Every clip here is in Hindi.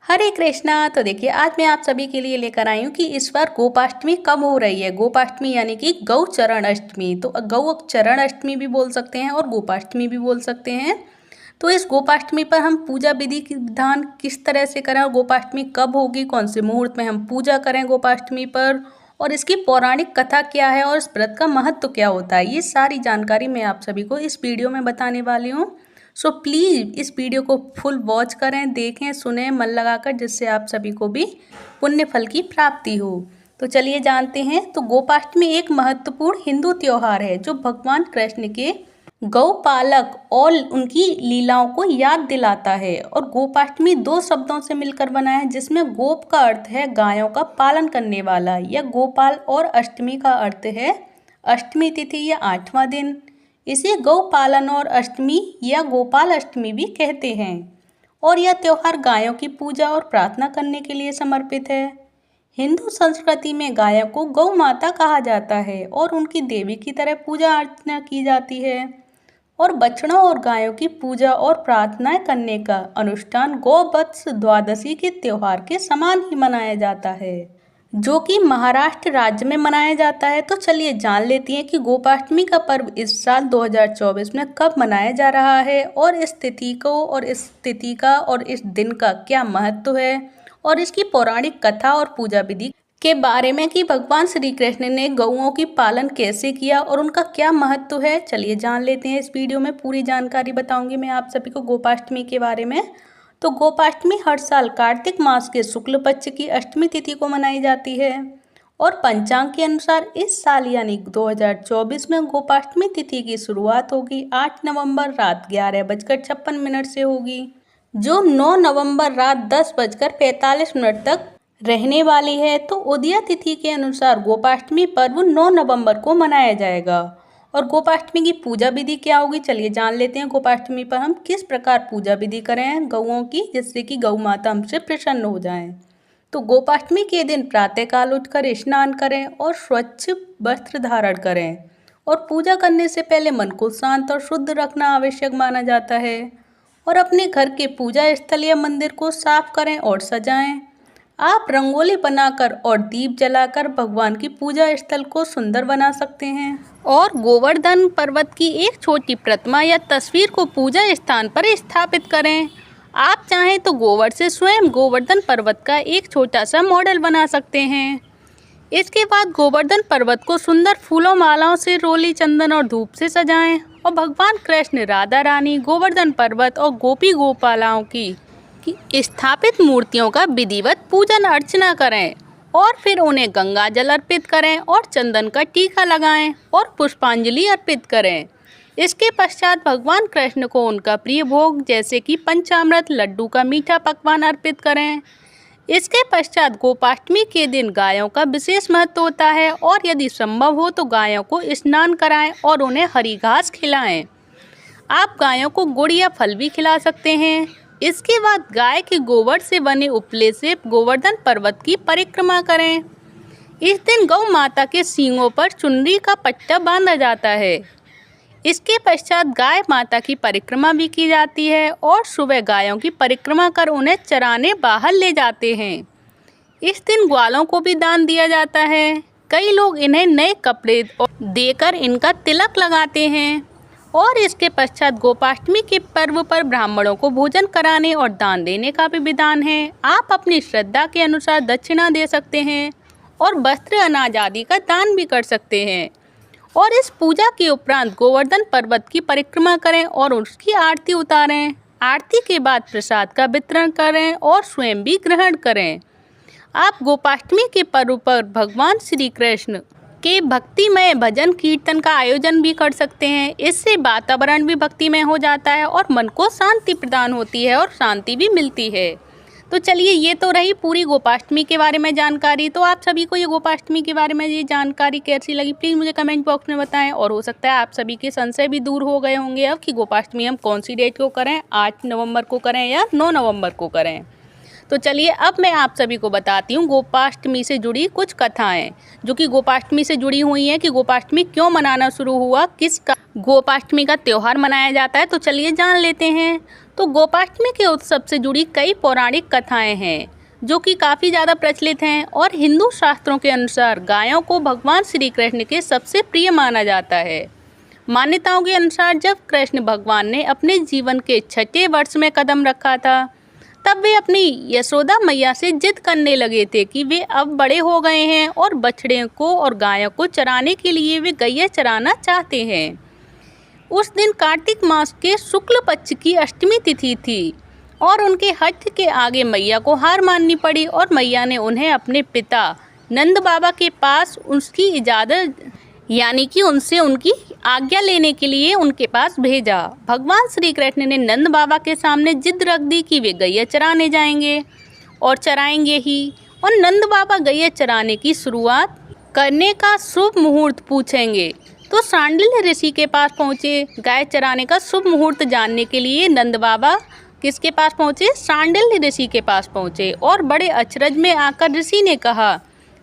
हरे कृष्णा। तो देखिए आज मैं आप सभी के लिए लेकर आई हूँ कि इस बार गोपाष्टमी कब हो रही है। गोपाष्टमी यानी कि गौ चरण अष्टमी। तो गौ चरण अष्टमी भी बोल सकते हैं और गोपाष्टमी भी बोल सकते हैं। तो इस गोपाष्टमी पर हम पूजा विधि की विधान किस तरह से करें और गोपाष्टमी कब होगी, कौन से मुहूर्त में हम पूजा करें गोपाष्टमी पर, और इसकी पौराणिक कथा क्या है और इस व्रत का महत्व क्या होता है, ये सारी जानकारी मैं आप सभी को इस वीडियो में बताने वाली हूँ। सो प्लीज़ इस वीडियो को फुल वॉच करें, देखें, सुने मन लगाकर, जिससे आप सभी को भी पुण्य फल की प्राप्ति हो। तो चलिए जानते हैं। तो गोपाष्टमी एक महत्वपूर्ण हिंदू त्योहार है जो भगवान कृष्ण के गौपालक और उनकी लीलाओं को याद दिलाता है। और गोपाष्टमी दो शब्दों से मिलकर बना है, जिसमें गोप का अर्थ है गायों का पालन करने वाला या गोपाल, और अष्टमी का अर्थ है अष्टमी तिथि या 8वां दिन। इसे गौ पालन और अष्टमी या गोपाल अष्टमी भी कहते हैं। और यह त्योहार गायों की पूजा और प्रार्थना करने के लिए समर्पित है। हिंदू संस्कृति में गायों को गौ माता कहा जाता है और उनकी देवी की तरह पूजा अर्चना की जाती है। और बछड़ों और गायों की पूजा और प्रार्थनाएं करने का अनुष्ठान गौवत्स द्वादशी के त्योहार के समान ही मनाया जाता है, जो कि महाराष्ट्र राज्य में मनाया जाता है। तो चलिए जान लेती हैं कि गोपाष्टमी का पर्व इस साल 2024 में कब मनाया जा रहा है, और इस तिथि को और इस तिथि का और इस दिन का क्या महत्व है, और इसकी पौराणिक कथा और पूजा विधि के बारे में कि भगवान श्री कृष्ण ने गौओं की पालन कैसे किया और उनका क्या महत्व है। चलिए जान लेते हैं। इस वीडियो में पूरी जानकारी बताऊंगी मैं आप सभी को गोपाष्टमी के बारे में। तो गोपाष्टमी हर साल कार्तिक मास के शुक्ल पक्ष की अष्टमी तिथि को मनाई जाती है। और पंचांग के अनुसार इस साल यानी 2024 में गोपाष्टमी तिथि की शुरुआत होगी 8 नवंबर रात 11:56 से होगी, जो 9 नवंबर रात 10:45 तक रहने वाली है। तो उदया तिथि के अनुसार गोपाष्टमी पर्व 9 नवंबर को मनाया जाएगा। और गोपाष्टमी की पूजा विधि क्या होगी, चलिए जान लेते हैं। गोपाष्टमी पर हम किस प्रकार पूजा विधि करें गौओं की, जिससे कि गौ माता हमसे प्रसन्न हो जाएं। तो गोपाष्टमी के दिन प्रातःकाल उठकर स्नान करें और स्वच्छ वस्त्र धारण करें। और पूजा करने से पहले मन को शांत और शुद्ध रखना आवश्यक माना जाता है। और अपने घर के पूजा स्थल या मंदिर को साफ करें और सजाएं। आप रंगोली बनाकर और दीप जलाकर भगवान की पूजा स्थल को सुंदर बना सकते हैं। और गोवर्धन पर्वत की एक छोटी प्रतिमा या तस्वीर को पूजा स्थान पर स्थापित करें। आप चाहें तो गोबर से स्वयं गोवर्धन पर्वत का एक छोटा सा मॉडल बना सकते हैं। इसके बाद गोवर्धन पर्वत को सुंदर फूलों, मालाओं से, रोली, चंदन और धूप से सजाएं। और भगवान कृष्ण, राधा रानी, गोवर्धन पर्वत और गोपी गोपालाओं की स्थापित मूर्तियों का विधिवत पूजन अर्चना करें। और फिर उन्हें गंगा जल अर्पित करें और चंदन का टीका लगाएं और पुष्पांजलि अर्पित करें। इसके पश्चात भगवान कृष्ण को उनका प्रिय भोग जैसे कि पंचामृत, लड्डू का मीठा पकवान अर्पित करें। इसके पश्चात गोपाष्टमी के दिन गायों का विशेष महत्व होता है, और यदि संभव हो तो गायों को स्नान कराएं और उन्हें हरी घास खिलाएं। आप गायों को गुड़ या फल भी खिला सकते हैं। इसके बाद गाय के गोबर से बने उपले से गोवर्धन पर्वत की परिक्रमा करें। इस दिन गौ माता के सींगों पर चुनरी का पट्टा बांधा जाता है। इसके पश्चात गाय माता की परिक्रमा भी की जाती है और सुबह गायों की परिक्रमा कर उन्हें चराने बाहर ले जाते हैं। इस दिन ग्वालों को भी दान दिया जाता है। कई लोग इन्हें नए कपड़े देकर इनका तिलक लगाते हैं। और इसके पश्चात गोपाष्टमी के पर्व पर ब्राह्मणों को भोजन कराने और दान देने का भी विधान है। आप अपनी श्रद्धा के अनुसार दक्षिणा दे सकते हैं और वस्त्र, अनाज आदि का दान भी कर सकते हैं। और इस पूजा के उपरांत गोवर्धन पर्वत की परिक्रमा करें और उसकी आरती उतारें। आरती के बाद प्रसाद का वितरण करें और स्वयं भी ग्रहण करें। आप गोपाष्टमी के पर्व पर भगवान श्री कृष्ण के भक्तिमय भजन कीर्तन का आयोजन भी कर सकते हैं। इससे वातावरण भी भक्तिमय हो जाता है और मन को शांति प्रदान होती है और शांति भी मिलती है। तो चलिए ये तो रही पूरी गोपाष्टमी के बारे में जानकारी। तो आप सभी को ये गोपाष्टमी के बारे में ये जानकारी कैसी लगी, प्लीज़ मुझे कमेंट बॉक्स में बताएं। और हो सकता है आप सभी के संशय भी दूर हो गए होंगे अब कि गोपाष्टमी हम कौन सी डेट को करें, 8 नवंबर को करें या 9 नवंबर को करें। तो चलिए अब मैं आप सभी को बताती हूँ गोपाष्टमी से जुड़ी कुछ कथाएं जो कि गोपाष्टमी से जुड़ी हुई हैं कि गोपाष्टमी क्यों मनाना शुरू हुआ, किस का गोपाष्टमी का त्यौहार मनाया जाता है। तो चलिए जान लेते हैं। तो गोपाष्टमी के उत्सव से जुड़ी कई पौराणिक कथाएं हैं जो कि काफ़ी ज़्यादा प्रचलित हैं और हिंदू शास्त्रों के अनुसार गायों को भगवान श्री कृष्ण के सबसे प्रिय माना जाता है। मान्यताओं के अनुसार जब कृष्ण भगवान ने अपने जीवन के 6ठे वर्ष में कदम रखा था तब वे अपनी यशोदा मैया से जिद करने लगे थे कि वे अब बड़े हो गए हैं और बछड़े को और गायों को चराने के लिए वे गैया चराना चाहते हैं। उस दिन कार्तिक मास के शुक्ल पक्ष की अष्टमी तिथि थी और उनके हठ के आगे मैया को हार माननी पड़ी और मैया ने उन्हें अपने पिता नंद बाबा के पास उसकी इजाज़त यानी कि उनसे उनकी आज्ञा लेने के लिए उनके पास भेजा। भगवान श्री कृष्ण ने नंद बाबा के सामने जिद रख दी कि वे गैया चराने जाएंगे और चराएंगे ही। और नंद बाबा गैया चराने की शुरुआत करने का शुभ मुहूर्त पूछेंगे तो सांडिल्य ऋषि के पास पहुँचे। गाय चराने का शुभ मुहूर्त जानने के लिए नंद बाबा किसके पास पहुँचे? सांडिल्य ऋषि के पास पहुँचे और बड़े अचरज में आकर ऋषि ने कहा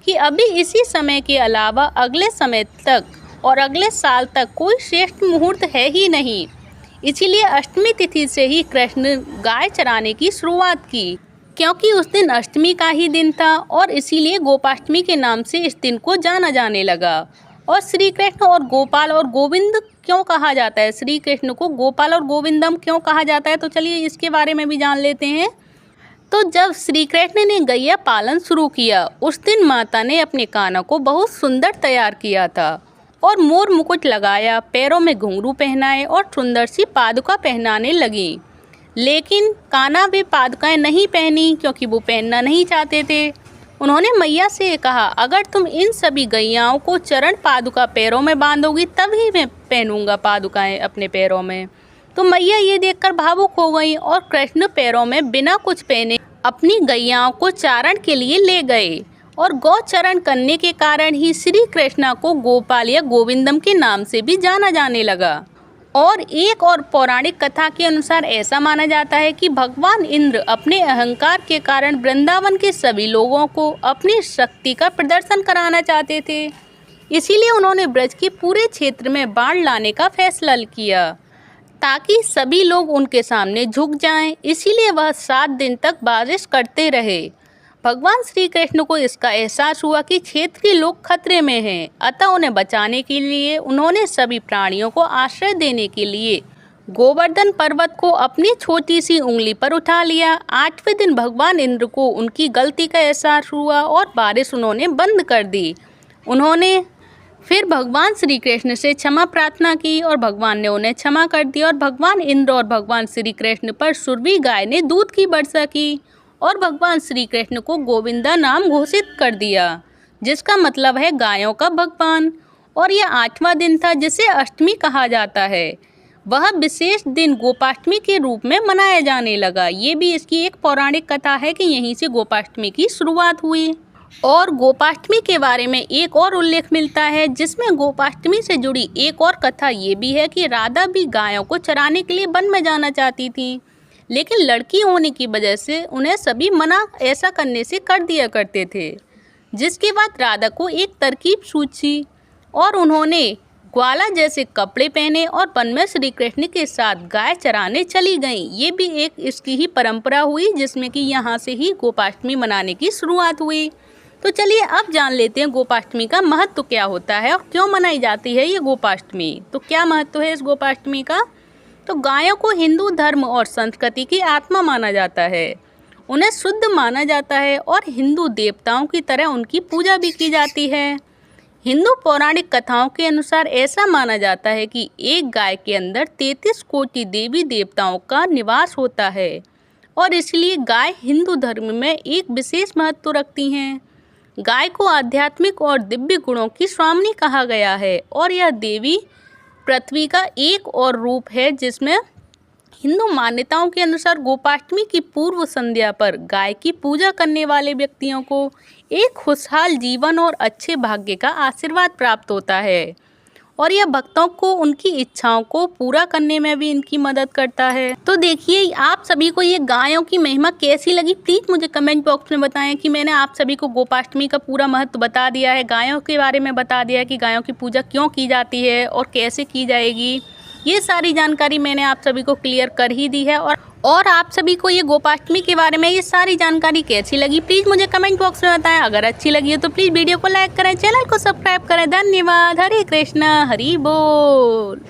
कि अभी इसी समय के अलावा अगले समय तक और अगले साल तक कोई श्रेष्ठ मुहूर्त है ही नहीं, इसीलिए अष्टमी तिथि से ही कृष्ण गाय चराने की शुरुआत की क्योंकि उस दिन अष्टमी का ही दिन था और इसीलिए गोपाष्टमी के नाम से इस दिन को जाना जाने लगा। और श्री कृष्ण और गोपाल और गोविंद क्यों कहा जाता है? श्री कृष्ण को गोपाल और गोविंदम क्यों कहा जाता है? तो चलिए इसके बारे में भी जान लेते हैं। तो जब श्री कृष्ण ने गैया पालन शुरू किया उस दिन माता ने अपने कानों को बहुत सुंदर तैयार किया था और मोर मुकुट लगाया, पैरों में घुंघरू पहनाए और सुंदर सी पादुका पहनाने लगी। लेकिन कान्हा वे पादुकाएं नहीं पहनी क्योंकि वो पहनना नहीं चाहते थे। उन्होंने मैया से कहा, अगर तुम इन सभी गैयाओं को चरण पादुका पैरों में बांधोगी तभी मैं पहनूंगा पादुकाएं अपने पैरों में। तो मैया ये देखकर भावुक हो गई और कृष्ण पैरों में बिना कुछ पहने अपनी गैयाओं को चारण के लिए ले गए और गौचरण करने के कारण ही श्री कृष्णा को गोपाल या गोविंदम के नाम से भी जाना जाने लगा। और एक और पौराणिक कथा के अनुसार ऐसा माना जाता है कि भगवान इंद्र अपने अहंकार के कारण वृंदावन के सभी लोगों को अपनी शक्ति का प्रदर्शन कराना चाहते थे, इसीलिए उन्होंने ब्रज के पूरे क्षेत्र में बाण लाने का फैसला किया ताकि सभी लोग उनके सामने झुक जाएं। इसीलिए वह 7 दिन तक बारिश करते रहे। भगवान श्री कृष्ण को इसका एहसास हुआ कि क्षेत्र के लोग खतरे में हैं, अतः उन्हें बचाने के लिए उन्होंने सभी प्राणियों को आश्रय देने के लिए गोवर्धन पर्वत को अपनी छोटी सी उंगली पर उठा लिया। 8वें दिन भगवान इंद्र को उनकी गलती का एहसास हुआ और बारिश उन्होंने बंद कर दी। उन्होंने फिर भगवान श्री कृष्ण से क्षमा प्रार्थना की और भगवान ने उन्हें क्षमा कर दिया और भगवान इंद्र और भगवान श्री कृष्ण पर सुरभि गाय ने दूध की वर्षा की और भगवान श्री कृष्ण को गोविंदा नाम घोषित कर दिया, जिसका मतलब है गायों का भगवान। और यह 8वां दिन था जिसे अष्टमी कहा जाता है। वह विशेष दिन गोपाष्टमी के रूप में मनाया जाने लगा। ये भी इसकी एक पौराणिक कथा है कि यहीं से गोपाष्टमी की शुरुआत हुई। और गोपाष्टमी के बारे में एक और उल्लेख मिलता है जिसमें गोपाष्टमी से जुड़ी एक और कथा ये भी है कि राधा भी गायों को चराने के लिए वन में जाना चाहती थी, लेकिन लड़की होने की वजह से उन्हें सभी मना ऐसा करने से कर दिया करते थे। जिसके बाद राधा को एक तरकीब सूझी और उन्होंने ग्वाला जैसे कपड़े पहने और वन में श्री कृष्ण के साथ गाय चराने चली गईं। ये भी एक इसकी ही परंपरा हुई जिसमें कि यहाँ से ही गोपाष्टमी मनाने की शुरुआत हुई। तो चलिए अब जान लेते हैं गोपाष्टमी का महत्व क्या होता है और क्यों मनाई जाती है ये गोपाष्टमी। तो क्या महत्व है इस गोपाष्टमी का? तो गायों को हिंदू धर्म और संस्कृति की आत्मा माना जाता है, उन्हें शुद्ध माना जाता है और हिंदू देवताओं की तरह उनकी पूजा भी की जाती है। हिंदू पौराणिक कथाओं के अनुसार ऐसा माना जाता है कि एक गाय के अंदर 33 कोटि देवी देवताओं का निवास होता है और इसलिए गाय हिंदू धर्म में एक विशेष महत्व रखती हैं। गाय को आध्यात्मिक और दिव्य गुणों की स्वामिनी कहा गया है और यह देवी पृथ्वी का एक और रूप है जिसमें हिंदू मान्यताओं के अनुसार गोपाष्टमी की पूर्व संध्या पर गाय की पूजा करने वाले व्यक्तियों को एक खुशहाल जीवन और अच्छे भाग्य का आशीर्वाद प्राप्त होता है। और यह भक्तों को उनकी इच्छाओं को पूरा करने में भी इनकी मदद करता है। तो देखिए आप सभी को ये गायों की महिमा कैसी लगी, प्लीज़ मुझे कमेंट बॉक्स में बताएं कि मैंने आप सभी को गोपाष्टमी का पूरा महत्व बता दिया है, गायों के बारे में बता दिया है कि गायों की पूजा क्यों की जाती है और कैसे की जाएगी। ये सारी जानकारी मैंने आप सभी को क्लियर कर ही दी है। और आप सभी को ये गोपाष्टमी के बारे में ये सारी जानकारी कैसी लगी, प्लीज़ मुझे कमेंट बॉक्स में बताएं। अगर अच्छी लगी हो तो प्लीज़ वीडियो को लाइक करें, चैनल को सब्सक्राइब करें। धन्यवाद। हरे कृष्णा, हरि बोल।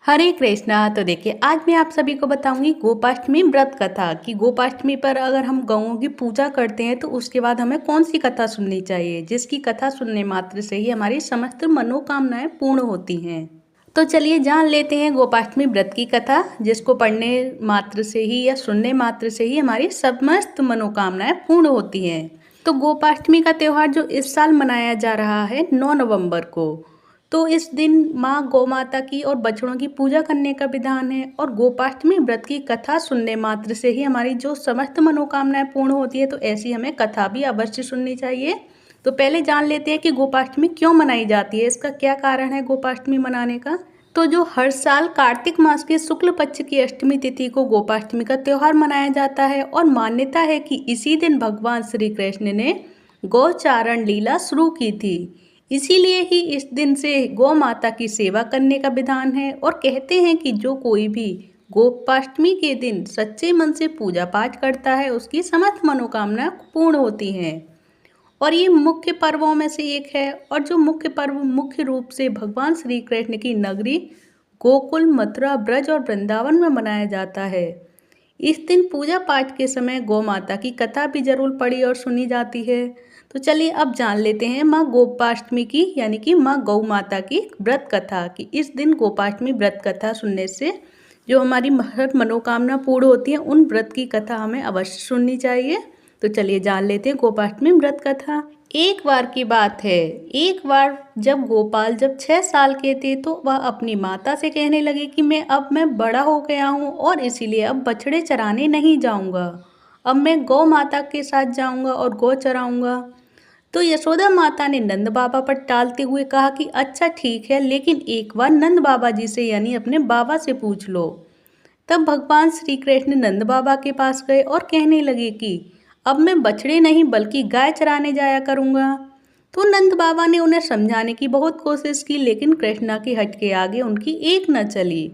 हरे कृष्णा। तो देखिए आज मैं आप सभी को बताऊंगी गोपाष्टमी व्रत कथा कि गोपाष्टमी पर अगर हम गौओं की पूजा करते हैं तो उसके बाद हमें कौन सी कथा सुननी चाहिए, जिसकी कथा सुनने मात्र से ही हमारी समस्त मनोकामनाएं पूर्ण होती हैं। तो चलिए जान लेते हैं गोपाष्टमी व्रत की कथा, जिसको पढ़ने मात्र से ही या सुनने मात्र से ही हमारी समस्त मनोकामनाएं पूर्ण होती हैं। तो गोपाष्टमी का त्यौहार जो इस साल मनाया जा रहा है 9 नवंबर को, तो इस दिन माँ गौ माता की और बछड़ों की पूजा करने का विधान है। और गोपाष्टमी व्रत की कथा सुनने मात्र से ही हमारी जो समस्त मनोकामनाएं पूर्ण होती है, तो ऐसी हमें कथा भी अवश्य सुननी चाहिए। तो पहले जान लेते हैं कि गोपाष्टमी क्यों मनाई जाती है, इसका क्या कारण है गोपाष्टमी मनाने का। तो जो हर साल कार्तिक मास के शुक्ल पक्ष की अष्टमी तिथि को गोपाष्टमी का त्यौहार मनाया जाता है और मान्यता है कि इसी दिन भगवान श्री कृष्ण ने गौचारण लीला शुरू की थी। इसीलिए ही इस दिन से गौ माता की सेवा करने का विधान है। और कहते हैं कि जो कोई भी गोपाष्टमी के दिन सच्चे मन से पूजा पाठ करता है उसकी समस्त मनोकामना पूर्ण होती हैं। और ये मुख्य पर्वों में से एक है। और जो मुख्य पर्व मुख्य रूप से भगवान श्री कृष्ण की नगरी गोकुल, मथुरा, ब्रज और वृंदावन में मनाया जाता है। इस दिन पूजा पाठ के समय गौ माता की कथा भी जरूर पढ़ी और सुनी जाती है। तो चलिए अब जान लेते हैं माँ गोपाष्टमी की यानी कि माँ गौ माता की व्रत कथा कि इस दिन गोपाष्टमी व्रत कथा सुनने से जो हमारी हर मनोकामना पूर्ण होती है, उन व्रत की कथा हमें अवश्य सुननी चाहिए। तो चलिए जान लेते हैं गोपाष्टमी व्रत कथा। एक बार की बात है, एक बार जब गोपाल 6 साल के थे तो वह अपनी माता से कहने लगे कि मैं बड़ा हो गया हूँ और इसीलिए अब बछड़े चराने नहीं जाऊँगा, अब मैं गौ माता के साथ जाऊँगा और गौ चराऊँगा। तो यशोदा माता ने नंद बाबा पर टालते हुए कहा कि अच्छा ठीक है, लेकिन एक बार नंद बाबा जी से यानी अपने बाबा से पूछ लो। तब भगवान श्री कृष्ण नंद बाबा के पास गए और कहने लगे कि अब मैं बछड़े नहीं बल्कि गाय चराने जाया करूँगा। तो नंद बाबा ने उन्हें समझाने की बहुत कोशिश की, लेकिन कृष्णा की हट के आगे उनकी एक न चली।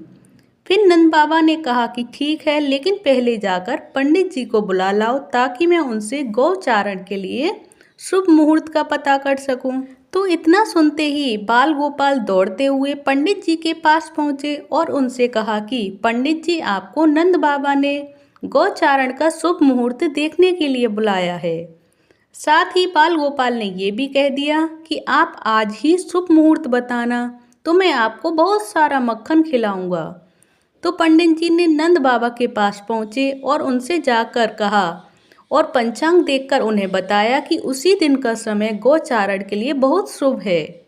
फिर नंद बाबा ने कहा कि ठीक है, लेकिन पहले जाकर पंडित जी को बुला लाओ ताकि मैं उनसे गौचारण के लिए शुभ मुहूर्त का पता कर सकूं। तो इतना सुनते ही बाल गोपाल दौड़ते हुए पंडित जी के पास पहुंचे और उनसे कहा कि पंडित जी, आपको नंद बाबा ने गौचारण का शुभ मुहूर्त देखने के लिए बुलाया है। साथ ही बाल गोपाल ने ये भी कह दिया कि आप आज ही शुभ मुहूर्त बताना तो मैं आपको बहुत सारा मक्खन खिलाऊंगा। तो पंडित जी ने नंद बाबा के पास पहुंचे और उनसे जाकर कहा और पंचांग देखकर उन्हें बताया कि उसी दिन का समय गौचारण के लिए बहुत शुभ है।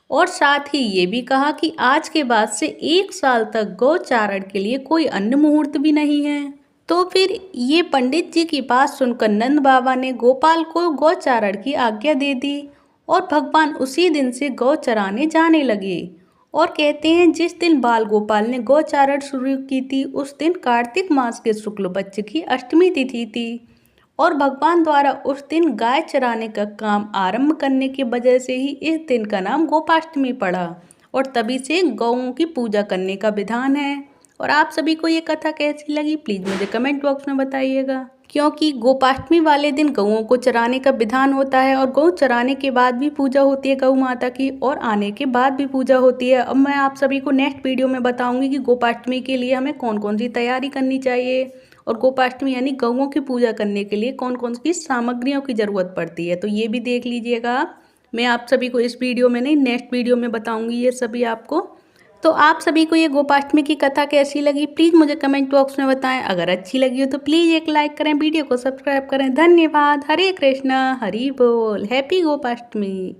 और साथ ही ये भी कहा कि आज के बाद से 1 साल तक गौचारण के लिए कोई अन्य मुहूर्त भी नहीं है। तो फिर ये पंडित जी की बात सुनकर नंद बाबा ने गोपाल को गौचारण की आज्ञा दे दी और भगवान उसी दिन से गौ चराने जाने लगे। और कहते हैं जिस दिन बाल गोपाल ने गौचारण शुरू की थी उस दिन कार्तिक मास के शुक्ल पक्ष की अष्टमी तिथि थी और भगवान द्वारा उस दिन गाय चराने का काम आरंभ करने की वजह से ही इस दिन का नाम गोपाष्टमी पड़ा और तभी से गौओं की पूजा करने का विधान है। और आप सभी को ये कथा कैसी लगी प्लीज़ मुझे कमेंट बॉक्स में बताइएगा, क्योंकि गोपाष्टमी वाले दिन गौओं को चराने का विधान होता है और गौ चराने के बाद भी पूजा होती है गौ माता की और आने के बाद भी पूजा होती है। अब मैं आप सभी को नेक्स्ट वीडियो में बताऊंगी कि गोपाष्टमी के लिए हमें कौन कौन सी तैयारी करनी चाहिए और गोपाष्टमी यानी गौओं की पूजा करने के लिए कौन कौन सी सामग्रियों की ज़रूरत पड़ती है। तो ये भी देख लीजिएगा आप, मैं आप सभी को इस वीडियो में नहीं नेक्स्ट वीडियो में बताऊँगी ये सभी आपको। तो आप सभी को ये गोपाष्टमी की कथा कैसी लगी प्लीज़ मुझे कमेंट बॉक्स में बताएं। अगर अच्छी लगी हो तो प्लीज़ एक लाइक करें, वीडियो को सब्सक्राइब करें। धन्यवाद। हरे कृष्णा, हरि बोल। हैप्पी गोपाष्टमी।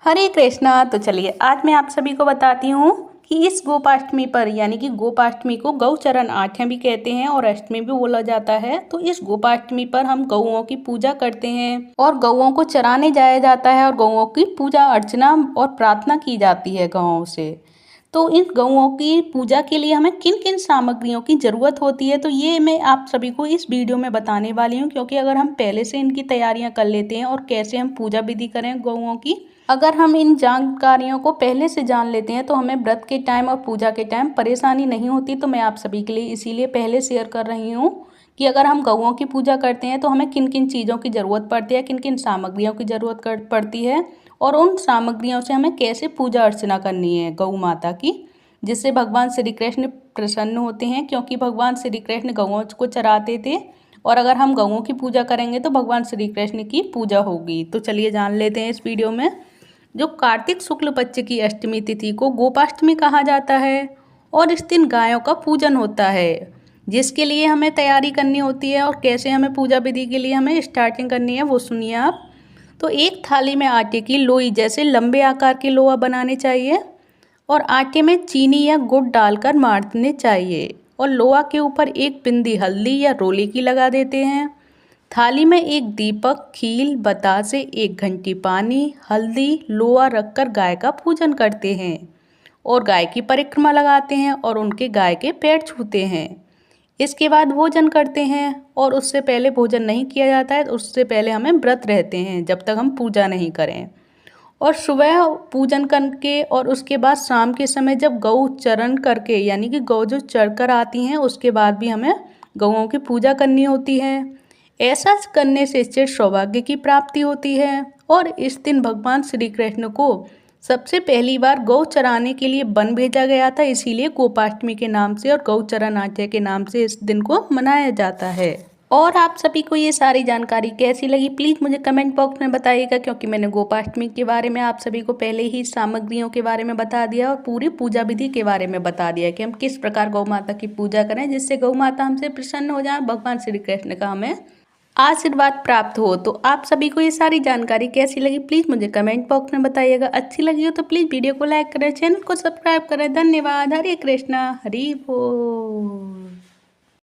हरे कृष्णा। तो चलिए आज मैं आप सभी को बताती हूँ कि इस गोपाष्टमी पर यानी कि गोपाष्टमी को गौचरण आठ्य भी कहते हैं और अष्टमी भी बोला जाता है। तो इस गोपाष्टमी पर हम गौओं की पूजा करते हैं और गौओं को चराने जाया जाता है और गौओं की पूजा अर्चना और प्रार्थना की जाती है गौओं से। तो इन गौओं की पूजा के लिए हमें किन किन सामग्रियों की ज़रूरत होती है, तो ये मैं आप सभी को इस वीडियो में बताने वाली हूँ, क्योंकि अगर हम पहले से इनकी तैयारियां कर लेते हैं और कैसे हम पूजा विधि करें गौओं की, अगर हम इन जानकारियों को पहले से जान लेते हैं तो हमें व्रत के टाइम और पूजा के टाइम परेशानी नहीं होती। तो मैं आप सभी के लिए इसीलिए पहले शेयर कर रही हूँ कि अगर हम गौओं की पूजा करते हैं तो हमें किन किन चीज़ों की ज़रूरत पड़ती है, किन किन सामग्रियों की ज़रूरत पड़ती है और उन सामग्रियों से हमें कैसे पूजा अर्चना करनी है गौ माता की, जिससे भगवान श्री कृष्ण प्रसन्न होते हैं। क्योंकि भगवान श्री कृष्ण गौओं को चराते थे और अगर हम गौओं की पूजा करेंगे तो भगवान श्री कृष्ण की पूजा होगी। तो चलिए जान लेते हैं इस वीडियो में। जो कार्तिक शुक्ल पक्ष की अष्टमी तिथि को गोपाष्टमी कहा जाता है और इस दिन गायों का पूजन होता है, जिसके लिए हमें तैयारी करनी होती है और कैसे हमें पूजा विधि के लिए हमें स्टार्टिंग करनी है वो सुनिए आप। तो एक थाली में आटे की लोई जैसे लंबे आकार के लोआ बनाने चाहिए और आटे में चीनी या गुड़ डालकर मारने चाहिए और लोआ के ऊपर एक बिंदी हल्दी या रोली की लगा देते हैं। थाली में एक दीपक, खील, बतासे, एक घंटी पानी, हल्दी, लोआ रखकर गाय का पूजन करते हैं और गाय की परिक्रमा लगाते हैं और उनके गाय के पैर छूते हैं। इसके बाद भोजन करते हैं और उससे पहले भोजन नहीं किया जाता है, उससे पहले हमें व्रत रहते हैं जब तक हम पूजा नहीं करें। और सुबह पूजन करके और उसके बाद शाम के समय जब गौ चरण करके यानी कि गौ जो चढ़ कर आती हैं उसके बाद भी हमें गौओं की पूजा करनी होती है। ऐसा करने से चिर सौभाग्य की प्राप्ति होती है और इस दिन भगवान श्री कृष्ण को सबसे पहली बार गौ चराने के लिए वन भेजा गया था, इसीलिए गोपाष्टमी के नाम से और गौचरण आठ्य के नाम से इस दिन को मनाया जाता है। और आप सभी को ये सारी जानकारी कैसी लगी प्लीज़ मुझे कमेंट बॉक्स में बताइएगा, क्योंकि मैंने गोपाष्टमी के बारे में आप सभी को पहले ही सामग्रियों के बारे में बता दिया और पूरी पूजा विधि के बारे में बता दिया कि हम किस प्रकार गौ माता की पूजा करें जिससे गौ माता हमसे प्रसन्न हो जाए, भगवान श्री कृष्ण का हमें आशीर्वाद प्राप्त हो। तो आप सभी को ये सारी जानकारी कैसी लगी प्लीज़ मुझे कमेंट बॉक्स में बताइएगा। अच्छी लगी हो तो प्लीज़ वीडियो को लाइक करें, चैनल को सब्सक्राइब करें। धन्यवाद। हरे कृष्णा, हरि बोल।